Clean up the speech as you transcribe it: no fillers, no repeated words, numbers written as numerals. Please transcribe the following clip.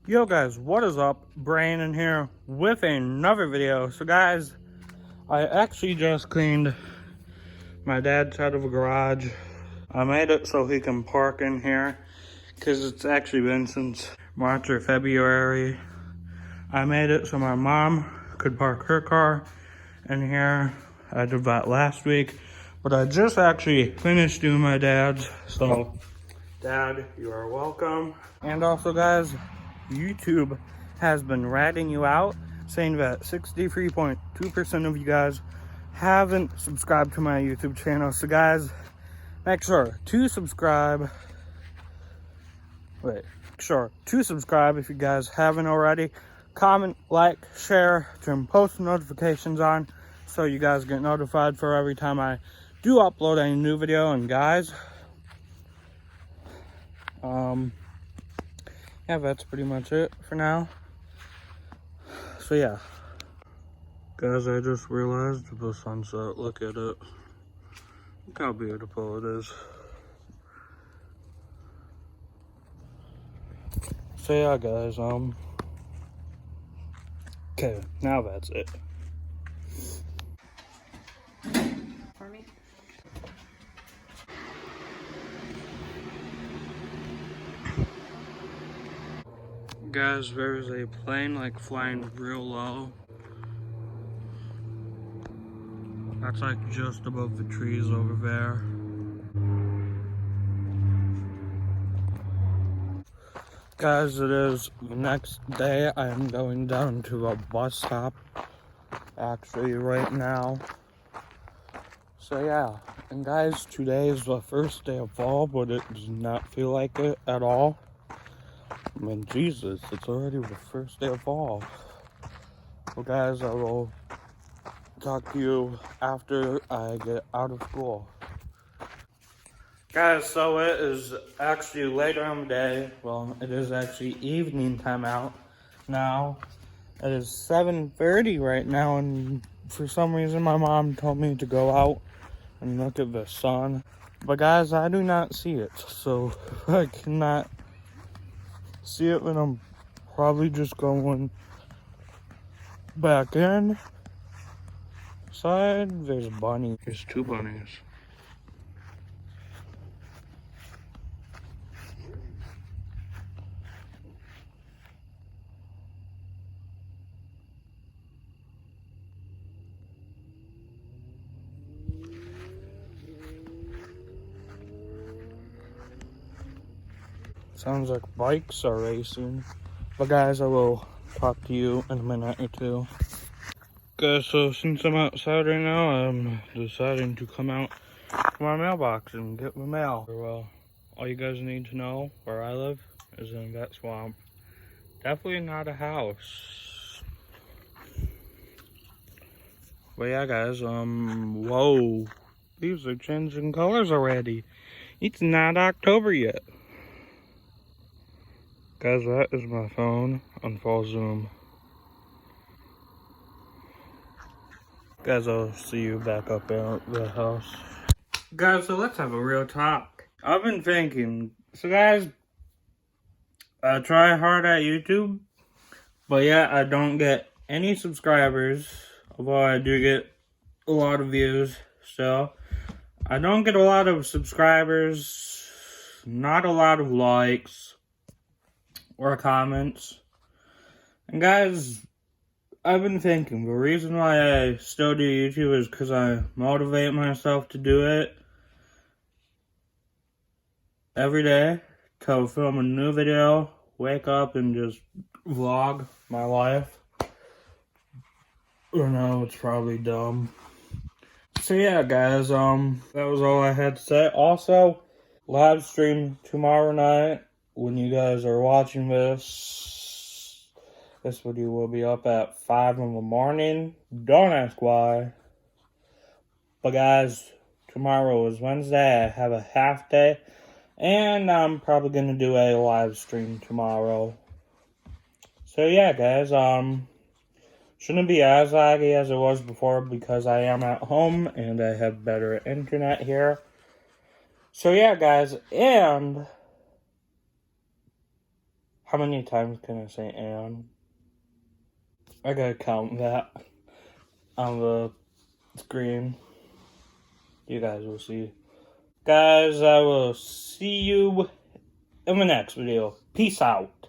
Yo guys, what is up? Brandon here with another video. So guys, I actually just cleaned my dad's side of a garage. I made it so he can park in here because it's actually been since March or February. I made it so my mom could park her car in here. I did that last week, but I just actually finished doing my dad's. So Dad, you are welcome. And also guys, YouTube has been ratting you out, saying that 63.2% of you guys haven't subscribed to my YouTube channel. So guys, make sure to subscribe. Make sure to subscribe if you guys haven't already. Comment, like, share, turn post notifications on so you guys get notified for every time I do upload a new video. And guys, yeah, that's pretty much it for now. So yeah. Guys, I just realized the sunset. Look at it. Look how beautiful it is. So yeah, guys, okay, now that's it. For me? Guys, there's a plane like flying real low. That's like just above the trees over there. Guys, it is the next day. I am going down to a bus stop actually right now. So yeah, and guys, today is the first day of fall, but it does not feel like it at all. I mean, Jesus, it's already the first day of fall. Well guys, I will talk to you after I get out of school. Guys, so it is actually later in the day. Well, it is actually evening time out now. It is 7:30 right now, and for some reason my mom told me to go out and look at the sun. But guys, I do not see it, so I cannot see it, and I'm probably just going back in. Side, there's a bunny. There's two bunnies. Sounds like bikes are racing. But guys, I will talk to you in a minute or two. Guys, so since I'm outside right now, I'm deciding to come out to my mailbox and get my mail. Well, all you guys need to know where I live is in that swamp. Definitely not a house. But yeah, guys, whoa. These are changing colors already. It's not October yet. Guys, that is my phone on full zoom. Guys, I'll see you back up at the house. Guys, so let's have a real talk. I've been thinking, so guys, I try hard at YouTube, but yeah, I don't get any subscribers, although I do get a lot of views. So I don't get a lot of subscribers, not a lot of likes or comments. And guys, I've been thinking the reason why I still do YouTube is because I motivate myself to do it every day, to film a new video, wake up and just vlog my life. Or no, it's probably dumb. So yeah, guys, that was all I had to say. Also, live stream tomorrow night when you guys are watching this. This video will be up at 5 in the morning. Don't ask why. But guys, tomorrow is Wednesday. I have a half day. And I'm probably going to do a live stream tomorrow. So yeah, guys, shouldn't be as laggy as it was before because I am at home and I have better internet here. So yeah, guys, and How many times can I say and? I gotta count that on the screen. You guys will see. Guys, I will see you in the next video. Peace out.